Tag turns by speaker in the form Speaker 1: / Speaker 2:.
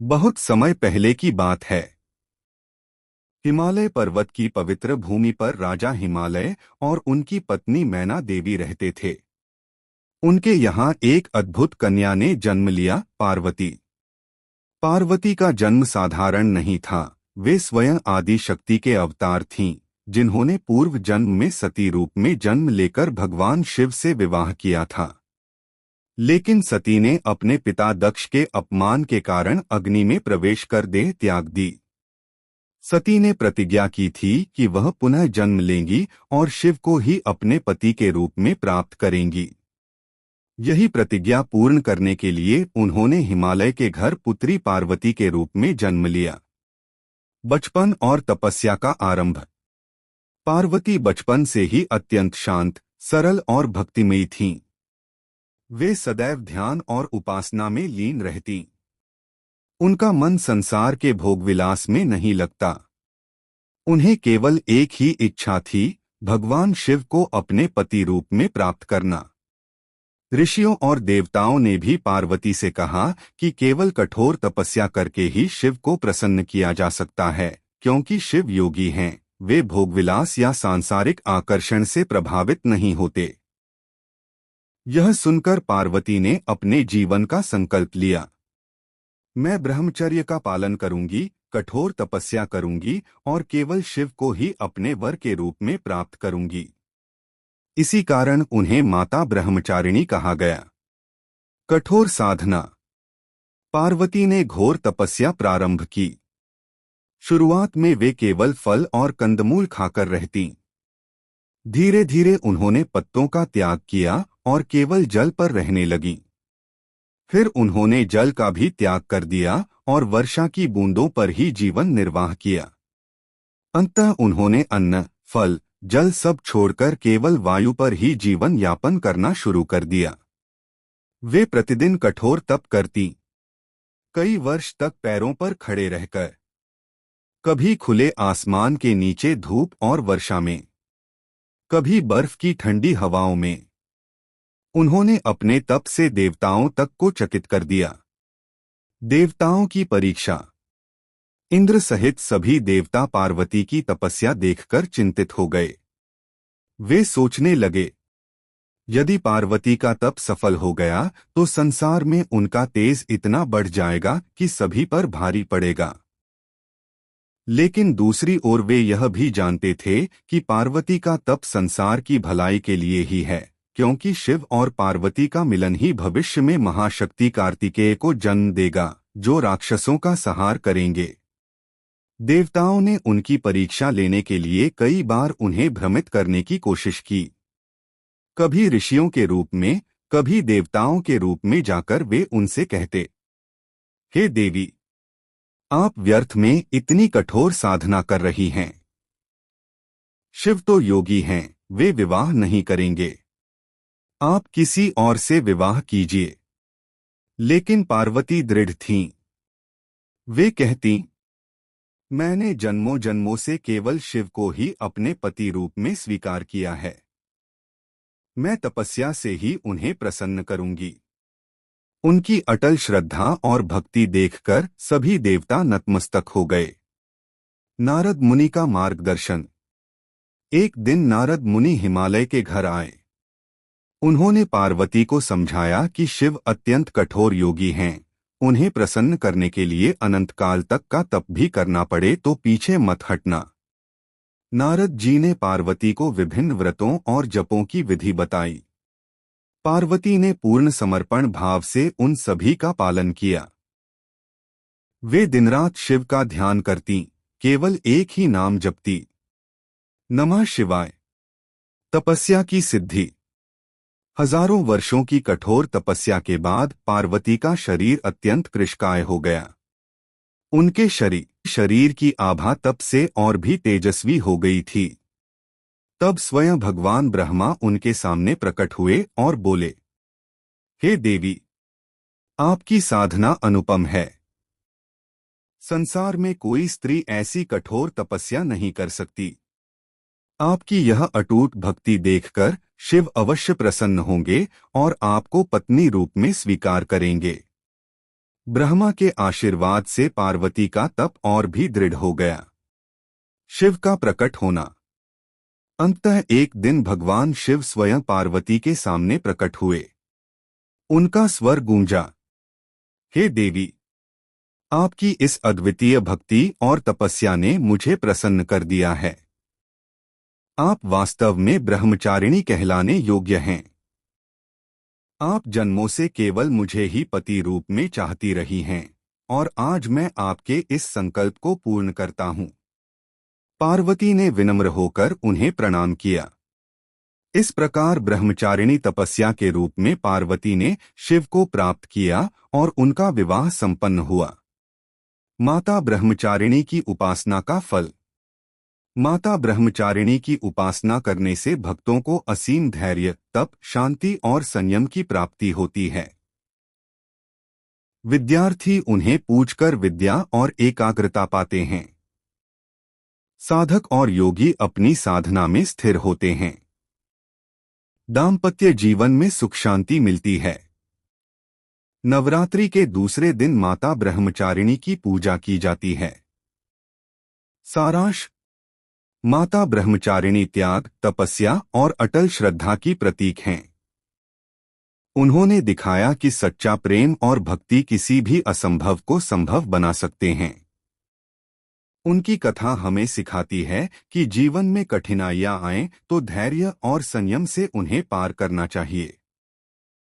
Speaker 1: बहुत समय पहले की बात है। हिमालय पर्वत की पवित्र भूमि पर राजा हिमालय और उनकी पत्नी मैना देवी रहते थे। उनके यहाँ एक अद्भुत कन्या ने जन्म लिया, पार्वती। पार्वती का जन्म साधारण नहीं था। वे स्वयं आदि शक्ति के अवतार थीं, जिन्होंने पूर्व जन्म में सती रूप में जन्म लेकर भगवान शिव से विवाह किया था। लेकिन सती ने अपने पिता दक्ष के अपमान के कारण अग्नि में प्रवेश कर देह त्याग दी। सती ने प्रतिज्ञा की थी कि वह पुनः जन्म लेंगी और शिव को ही अपने पति के रूप में प्राप्त करेंगी। यही प्रतिज्ञा पूर्ण करने के लिए उन्होंने हिमालय के घर पुत्री पार्वती के रूप में जन्म लिया। बचपन और तपस्या का आरंभ। पार्वती बचपन से ही अत्यंत शांत, सरल और भक्तिमयी थीं। वे सदैव ध्यान और उपासना में लीन रहतीं। उनका मन संसार के भोगविलास में नहीं लगता। उन्हें केवल एक ही इच्छा थी, भगवान शिव को अपने पति रूप में प्राप्त करना। ऋषियों और देवताओं ने भी पार्वती से कहा कि केवल कठोर तपस्या करके ही शिव को प्रसन्न किया जा सकता है, क्योंकि शिव योगी हैं। वे भोगविलास या सांसारिक आकर्षण से प्रभावित नहीं होते। यह सुनकर पार्वती ने अपने जीवन का संकल्प लिया। मैं ब्रह्मचर्य का पालन करूंगी, कठोर तपस्या करूंगी और केवल शिव को ही अपने वर के रूप में प्राप्त करूंगी। इसी कारण उन्हें माता ब्रह्मचारिणी कहा गया। कठोर साधना। पार्वती ने घोर तपस्या प्रारंभ की। शुरुआत में वे केवल फल और कंदमूल खाकर रहतीं। धीरे धीरे उन्होंने पत्तों का त्याग किया और केवल जल पर रहने लगीं। फिर उन्होंने जल का भी त्याग कर दिया और वर्षा की बूंदों पर ही जीवन निर्वाह किया। अंततः उन्होंने अन्न, फल, जल सब छोड़कर केवल वायु पर ही जीवन यापन करना शुरू कर दिया। वे प्रतिदिन कठोर तप करती, कई वर्ष तक पैरों पर खड़े रहकर, कभी खुले आसमान के नीचे धूप और वर्षा में, कभी बर्फ की ठंडी हवाओं में। उन्होंने अपने तप से देवताओं तक को चकित कर दिया। देवताओं की परीक्षा। इंद्र सहित सभी देवता पार्वती की तपस्या देखकर चिंतित हो गए। वे सोचने लगे, यदि पार्वती का तप सफल हो गया तो संसार में उनका तेज इतना बढ़ जाएगा कि सभी पर भारी पड़ेगा। लेकिन दूसरी ओर वे यह भी जानते थे कि पार्वती का तप संसार की भलाई के लिए ही है, क्योंकि शिव और पार्वती का मिलन ही भविष्य में महाशक्ति कार्तिकेय को जन्म देगा, जो राक्षसों का संहार करेंगे। देवताओं ने उनकी परीक्षा लेने के लिए कई बार उन्हें भ्रमित करने की कोशिश की। कभी ऋषियों के रूप में, कभी देवताओं के रूप में जाकर वे उनसे कहते, हे देवी, आप व्यर्थ में इतनी कठोर साधना कर रही हैं। शिव तो योगी हैं, वे विवाह नहीं करेंगे। आप किसी और से विवाह कीजिए। लेकिन पार्वती दृढ़ थीं। वे कहती, मैंने जन्मों जन्मों से केवल शिव को ही अपने पति रूप में स्वीकार किया है। मैं तपस्या से ही उन्हें प्रसन्न करूंगी। उनकी अटल श्रद्धा और भक्ति देखकर सभी देवता नतमस्तक हो गए। नारद मुनि का मार्गदर्शन। एक दिन नारद मुनि हिमालय के घर आए। उन्होंने पार्वती को समझाया कि शिव अत्यंत कठोर योगी हैं। उन्हें प्रसन्न करने के लिए अनंत काल तक का तप भी करना पड़े तो पीछे मत हटना। नारद जी ने पार्वती को विभिन्न व्रतों और जपों की विधि बताई। पार्वती ने पूर्ण समर्पण भाव से उन सभी का पालन किया। वे दिनरात शिव का ध्यान करती, केवल एक ही नाम जपती, नमः शिवाय। तपस्या की सिद्धि। हजारों वर्षों की कठोर तपस्या के बाद पार्वती का शरीर अत्यंत कृशकाय हो गया। उनके शरीर की आभा तप से और भी तेजस्वी हो गई थी। तब स्वयं भगवान ब्रह्मा उनके सामने प्रकट हुए और बोले, हे देवी, आपकी साधना अनुपम है। संसार में कोई स्त्री ऐसी कठोर तपस्या नहीं कर सकती। आपकी यह अटूट भक्ति देखकर शिव अवश्य प्रसन्न होंगे और आपको पत्नी रूप में स्वीकार करेंगे। ब्रह्मा के आशीर्वाद से पार्वती का तप और भी दृढ़ हो गया। शिव का प्रकट होना। अंततः एक दिन भगवान शिव स्वयं पार्वती के सामने प्रकट हुए। उनका स्वर गूंजा, हे देवी, आपकी इस अद्वितीय भक्ति और तपस्या ने मुझे प्रसन्न कर दिया है। आप वास्तव में ब्रह्मचारिणी कहलाने योग्य हैं। आप जन्मों से केवल मुझे ही पति रूप में चाहती रही हैं, और आज मैं आपके इस संकल्प को पूर्ण करता हूँ। पार्वती ने विनम्र होकर उन्हें प्रणाम किया। इस प्रकार ब्रह्मचारिणी तपस्या के रूप में पार्वती ने शिव को प्राप्त किया और उनका विवाह संपन्न हुआ। माता ब्रह्मचारिणी की उपासना का फल। माता ब्रह्मचारिणी की उपासना करने से भक्तों को असीम धैर्य, तप, शांति और संयम की प्राप्ति होती है। विद्यार्थी उन्हें पूजकर विद्या और एकाग्रता पाते हैं। साधक और योगी अपनी साधना में स्थिर होते हैं। दाम्पत्य जीवन में सुख शांति मिलती है। नवरात्रि के दूसरे दिन माता ब्रह्मचारिणी की पूजा की जाती है। सारांश। माता ब्रह्मचारिणी त्याग, तपस्या और अटल श्रद्धा की प्रतीक हैं। उन्होंने दिखाया कि सच्चा प्रेम और भक्ति किसी भी असंभव को संभव बना सकते हैं। उनकी कथा हमें सिखाती है कि जीवन में कठिनाइयां आएं तो धैर्य और संयम से उन्हें पार करना चाहिए।